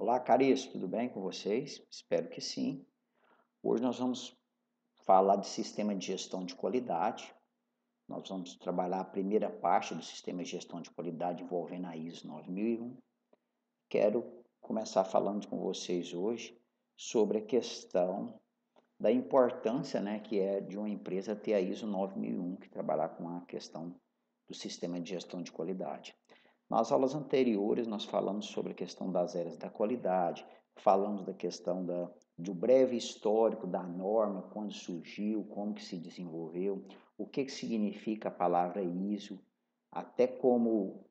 Olá, caríssimo, tudo bem com vocês? Espero que sim. Hoje nós vamos falar de sistema de gestão de qualidade. Nós vamos trabalhar a primeira parte do sistema de gestão de qualidade envolvendo a ISO 9001. Quero começar falando com vocês hoje sobre a questão da importância, que é de uma empresa ter a ISO 9001, que trabalhar com a questão do sistema de gestão de qualidade. Nas aulas anteriores, nós falamos sobre a questão das eras da qualidade, falamos da questão do breve histórico da norma, quando surgiu, como que se desenvolveu, o que significa a palavra ISO, até como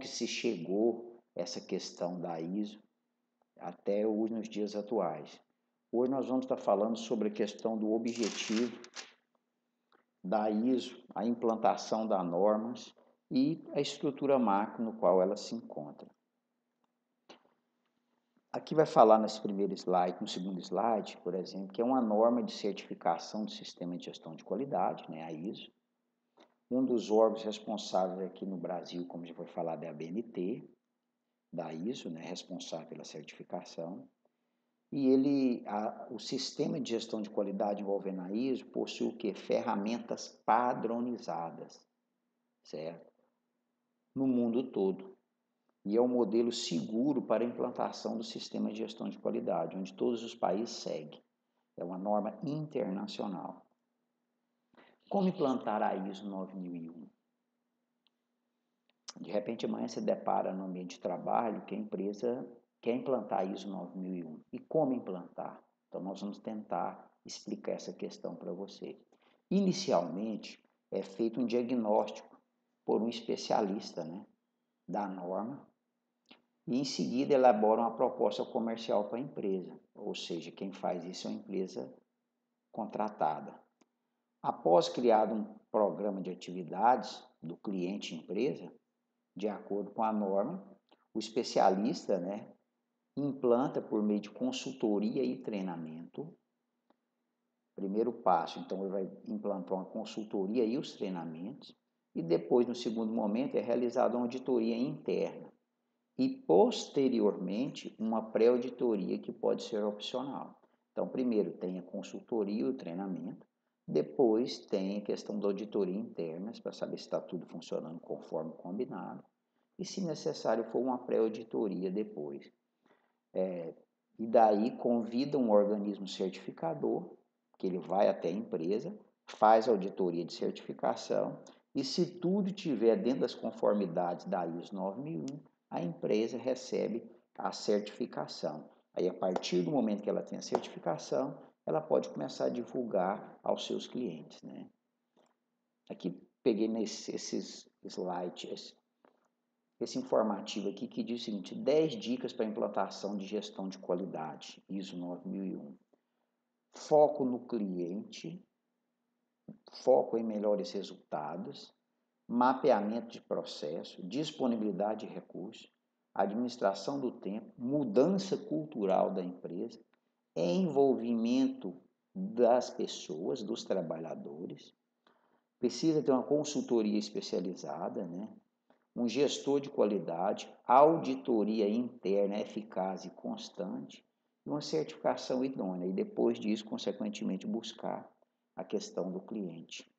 que se chegou essa questão da ISO até nos dias atuais. Hoje nós vamos estar falando sobre a questão do objetivo da ISO, a implantação das normas e a estrutura macro no qual ela se encontra. Aqui vai falar nesse primeiro slide, no segundo slide, por exemplo, que é uma norma de certificação do sistema de gestão de qualidade, a ISO. Um dos órgãos responsáveis aqui no Brasil, como já foi falado, é a BNT, da ISO, responsável pela certificação. E o sistema de gestão de qualidade envolvendo a ISO possui o quê? Ferramentas padronizadas, certo? No mundo todo. E é um modelo seguro para a implantação do sistema de gestão de qualidade, onde todos os países seguem. É uma norma internacional. Como implantar a ISO 9001? De repente, amanhã você depara no ambiente de trabalho que a empresa quer implantar a ISO 9001. E como implantar? Então, nós vamos tentar explicar essa questão para você. Inicialmente, é feito um diagnóstico por um especialista da norma, e em seguida elabora uma proposta comercial para a empresa, ou seja, quem faz isso é uma empresa contratada. Após criado um programa de atividades do cliente empresa, de acordo com a norma, o especialista implanta por meio de consultoria e treinamento. Primeiro passo, então, ele vai implantar uma consultoria e os treinamentos, e depois, no segundo momento, é realizada uma auditoria interna. E, posteriormente, uma pré-auditoria que pode ser opcional. Então, primeiro tem a consultoria e o treinamento, depois tem a questão da auditoria interna, para saber se está tudo funcionando conforme combinado, e, se necessário, for uma pré-auditoria depois. E daí convida um organismo certificador, que ele vai até a empresa, faz a auditoria de certificação, e se tudo estiver dentro das conformidades da ISO 9001, a empresa recebe a certificação. Aí, a partir do momento que ela tem a certificação, ela pode começar a divulgar aos seus clientes. Aqui peguei esses slides, esse informativo aqui que diz o seguinte: 10 dicas para a implantação de gestão de qualidade, ISO 9001. Foco no cliente, foco em melhores resultados, mapeamento de processo, disponibilidade de recursos, administração do tempo, mudança cultural da empresa, envolvimento das pessoas, dos trabalhadores. Precisa ter uma consultoria especializada, um gestor de qualidade, auditoria interna eficaz e constante e uma certificação idônea. E depois disso, consequentemente, buscar a questão do cliente.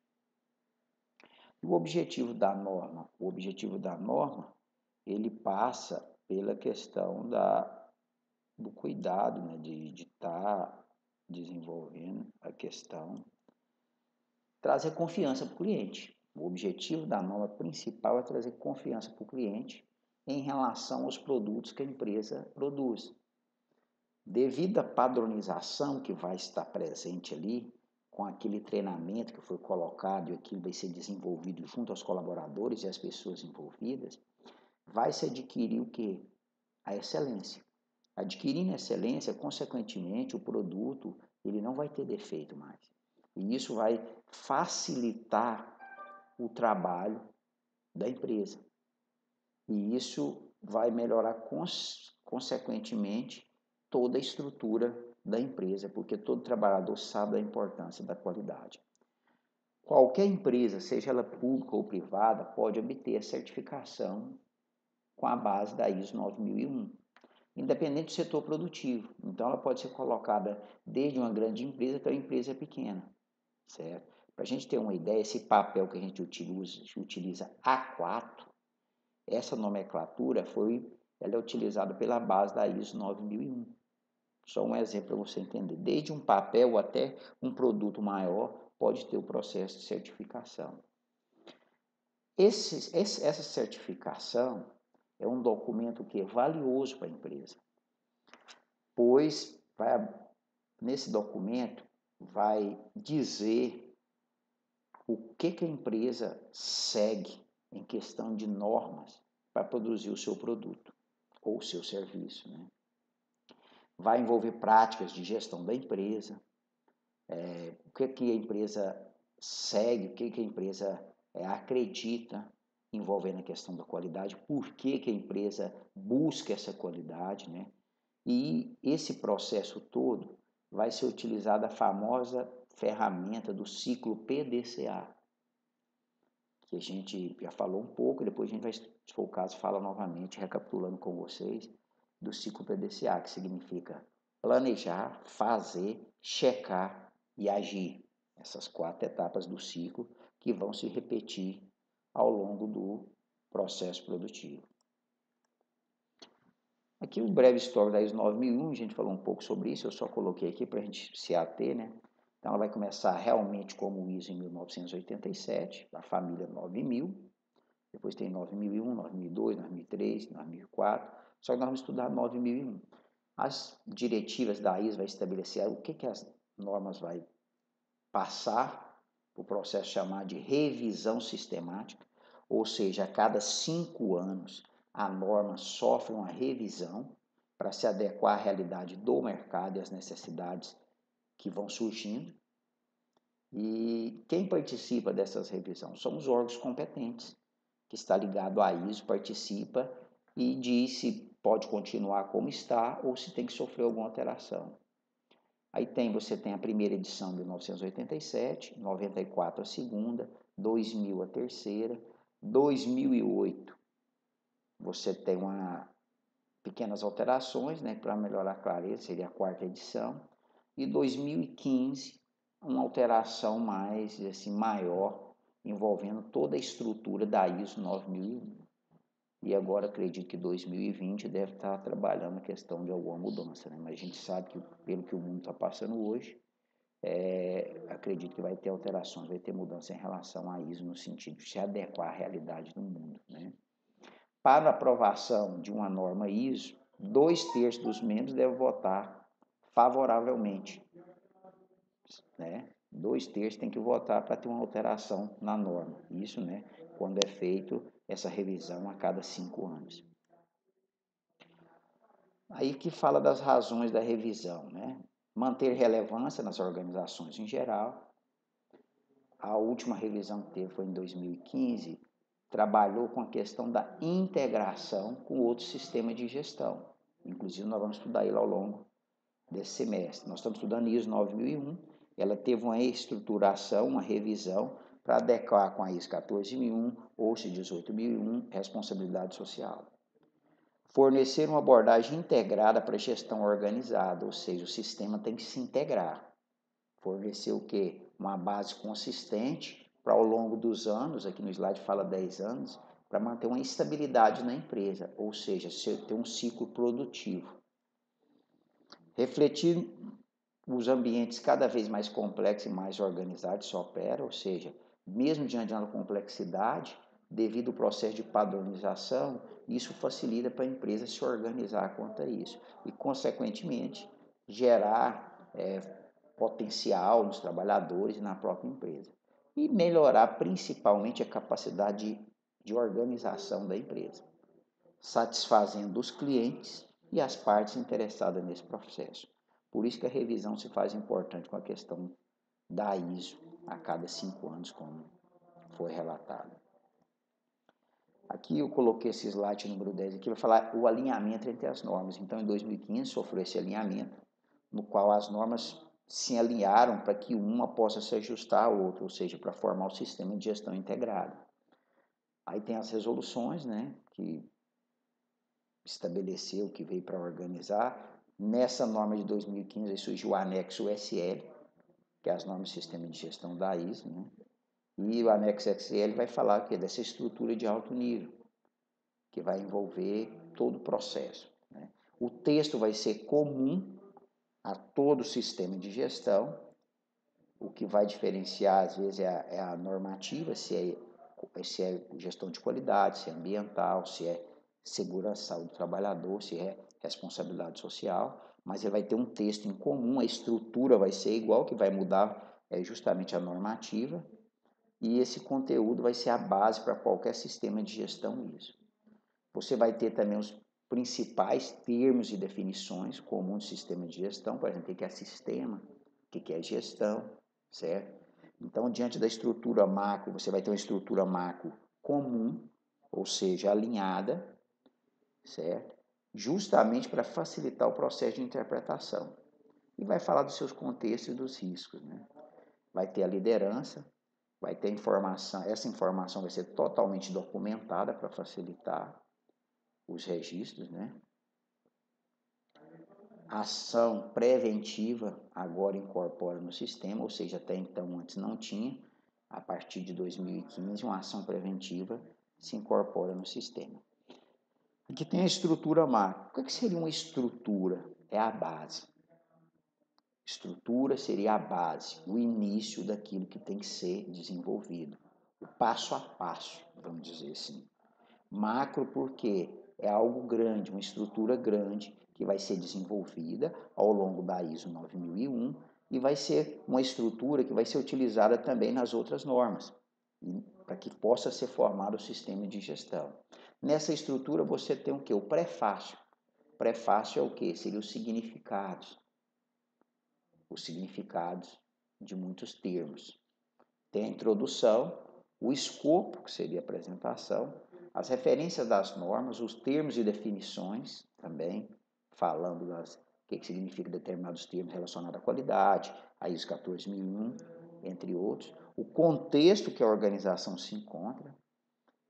O objetivo da norma? O objetivo da norma, ele passa pela questão do cuidado, de estar desenvolvendo a questão, trazer confiança para o cliente. O objetivo da norma principal é trazer confiança para o cliente em relação aos produtos que a empresa produz. Devido à padronização que vai estar presente ali, com aquele treinamento que foi colocado e aquilo vai ser desenvolvido junto aos colaboradores e às pessoas envolvidas, vai se adquirir o quê? A excelência. Adquirindo excelência, consequentemente, o produto ele não vai ter defeito mais. E isso vai facilitar o trabalho da empresa. E isso vai melhorar, consequentemente, toda a estrutura da empresa, porque todo trabalhador sabe da importância da qualidade. Qualquer empresa, seja ela pública ou privada, pode obter a certificação com a base da ISO 9001. independente do setor produtivo. Então, ela pode ser colocada desde uma grande empresa até uma empresa pequena, certo? Para a gente ter uma ideia, esse papel que a gente utiliza A4, essa nomenclatura ela é utilizada pela base da ISO 9001. Só um exemplo para você entender. Desde um papel até um produto maior, pode ter o processo de certificação. Essa certificação é um documento que é valioso para a empresa, pois nesse documento vai dizer o que a empresa segue em questão de normas para produzir o seu produto ou o seu serviço, né? Vai envolver práticas de gestão da empresa, o que a empresa segue, o que a empresa acredita envolvendo a questão da qualidade, por que a empresa busca essa qualidade, né? E esse processo todo vai ser utilizada a famosa ferramenta do ciclo PDCA, que a gente já falou um pouco, e depois a gente vai, se for o caso, fala novamente, recapitulando com vocês, do ciclo PDCA, que significa planejar, fazer, checar e agir. Essas 4 etapas do ciclo que vão se repetir ao longo do processo produtivo. Aqui um breve histórico da ISO 9001, a gente falou um pouco sobre isso, eu só coloquei aqui para a gente se ater, né? Então ela vai começar realmente como ISO em 1987, a família 9000, depois tem 9001, 9002, 9003, 9004, só que nós vamos estudar 9001. As diretivas da ISO vai estabelecer o que as normas vai passar, o processo chamado de revisão sistemática, ou seja, a cada 5 anos a norma sofre uma revisão para se adequar à realidade do mercado e às necessidades que vão surgindo. E quem participa dessas revisões são os órgãos competentes, que está ligado à ISO, participa e diz se pode continuar como está ou se tem que sofrer alguma alteração. Aí você tem a primeira edição de 1987, 94 a segunda, 2000 a terceira, 2008 você tem pequenas alterações, né, para melhorar a clareza, seria a 4ª edição, e 2015 uma alteração mais assim, maior, envolvendo toda a estrutura da ISO 9001. E agora acredito que 2020 deve estar trabalhando a questão de alguma mudança, né? Mas a gente sabe que pelo que o mundo está passando hoje, acredito que vai ter alterações, vai ter mudança em relação à ISO no sentido de se adequar à realidade do mundo, né? Para a aprovação de uma norma ISO, 2/3 dos membros devem votar favoravelmente, né? 2/3 tem que votar para ter uma alteração na norma. Isso, né, quando é feito essa revisão a cada 5 anos. Aí que fala das razões da revisão, né? Manter relevância nas organizações em geral. A última revisão que teve foi em 2015, trabalhou com a questão da integração com outro sistema de gestão. Inclusive, nós vamos estudar ele ao longo desse semestre. Nós estamos estudando ISO 9001, ela teve uma estruturação, uma revisão para adequar com a ISO 14001, OSHA 18001, responsabilidade social. Fornecer uma abordagem integrada para a gestão organizada, ou seja, o sistema tem que se integrar. Fornecer o quê? Uma base consistente para ao longo dos anos, aqui no slide fala 10 anos, para manter uma estabilidade na empresa, ou seja, ter um ciclo produtivo. Refletir os ambientes cada vez mais complexos e mais organizados se opera, ou seja, mesmo diante de uma complexidade, devido ao processo de padronização, isso facilita para a empresa se organizar quanto a isso e, consequentemente, gerar potencial nos trabalhadores e na própria empresa. E melhorar principalmente a capacidade de organização da empresa, satisfazendo os clientes e as partes interessadas nesse processo. Por isso que a revisão se faz importante com a questão da ISO a cada 5 anos, como foi relatado. Aqui eu coloquei esse slide número 10 aqui, vai falar o alinhamento entre as normas. Então, em 2015, sofreu esse alinhamento, no qual as normas se alinharam para que uma possa se ajustar à outra, ou seja, para formar o sistema de gestão integrado. Aí tem as resoluções, né, que estabeleceu, que veio para organizar. Nessa norma de 2015 surgiu o anexo SL, que é as normas de sistema de gestão da ISO, né? E o anexo SL vai falar que dessa estrutura de alto nível, que vai envolver todo o processo, né? O texto vai ser comum a todo o sistema de gestão. O que vai diferenciar, às vezes, é a normativa, se é gestão de qualidade, se é ambiental, se é segurança, saúde do trabalhador, se é responsabilidade social, mas ele vai ter um texto em comum, a estrutura vai ser igual, que vai mudar justamente a normativa, e esse conteúdo vai ser a base para qualquer sistema de gestão ISO. Você vai ter também os principais termos e definições comuns do sistema de gestão, por exemplo, o que é sistema, o que é gestão, certo? Então, diante da estrutura macro, você vai ter uma estrutura macro comum, ou seja, alinhada, certo? Justamente para facilitar o processo de interpretação. E vai falar dos seus contextos e dos riscos, né? Vai ter a liderança, vai ter informação, essa informação vai ser totalmente documentada para facilitar os registros, né? Ação preventiva agora incorpora no sistema, ou seja, até então antes não tinha, a partir de 2015 uma ação preventiva se incorpora no sistema. Aqui tem a estrutura macro. O que seria uma estrutura? É a base. Estrutura seria a base, o início daquilo que tem que ser desenvolvido, o passo a passo, vamos dizer assim. Macro porque é algo grande, uma estrutura grande que vai ser desenvolvida ao longo da ISO 9001 e vai ser uma estrutura que vai ser utilizada também nas outras normas, para que possa ser formado o sistema de gestão. Nessa estrutura você tem o que? O prefácio. Prefácio é o que? Seriam os significados de muitos termos. Tem a introdução, o escopo, que seria a apresentação, as referências das normas, os termos e definições também, falando das o que significa determinados termos relacionados à qualidade, a ISO 14001, entre outros. O contexto que a organização se encontra.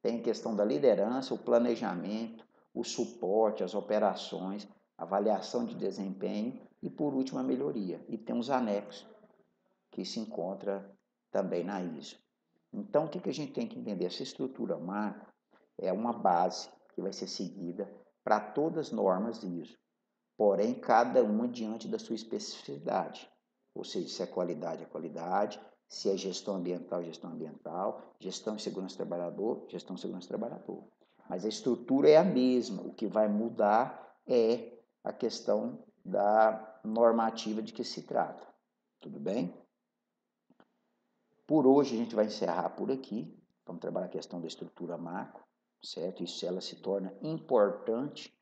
Tem a questão da liderança, o planejamento, o suporte, as operações, avaliação de desempenho e, por último, a melhoria. E tem os anexos, que se encontra também na ISO. Então, o que a gente tem que entender? Essa estrutura macro é uma base que vai ser seguida para todas as normas ISO, porém, cada uma diante da sua especificidade. Ou seja, se é qualidade, se é gestão ambiental, gestão de segurança do trabalhador, gestão de segurança do trabalhador. Mas a estrutura é a mesma, o que vai mudar é a questão da normativa de que se trata. Tudo bem? Por hoje a gente vai encerrar por aqui. Vamos trabalhar a questão da estrutura macro, certo? Isso ela se torna importante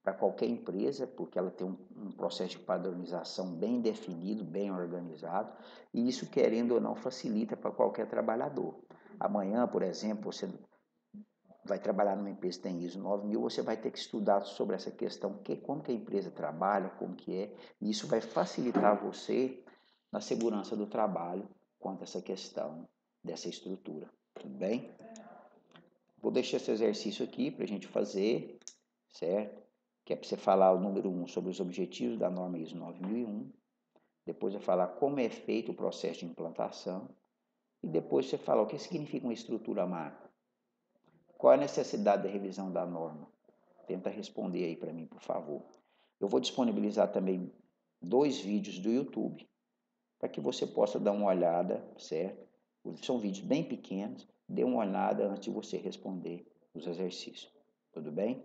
para qualquer empresa, porque ela tem um processo de padronização bem definido, bem organizado, e isso, querendo ou não, facilita para qualquer trabalhador. Amanhã, por exemplo, você vai trabalhar numa empresa que tem ISO 9000, você vai ter que estudar sobre essa questão, como que a empresa trabalha, como que é, e isso vai facilitar você na segurança do trabalho quanto a essa questão dessa estrutura. Tudo bem? Vou deixar esse exercício aqui para a gente fazer, certo? Que é para você falar o número 1 sobre os objetivos da norma ISO 9001. Depois eu falar como é feito o processo de implantação. E depois você falar o que significa uma estrutura macro. Qual a necessidade da revisão da norma? Tenta responder aí para mim, por favor. Eu vou disponibilizar também 2 vídeos do YouTube para que você possa dar uma olhada, certo? São vídeos bem pequenos, dê uma olhada antes de você responder os exercícios. Tudo bem?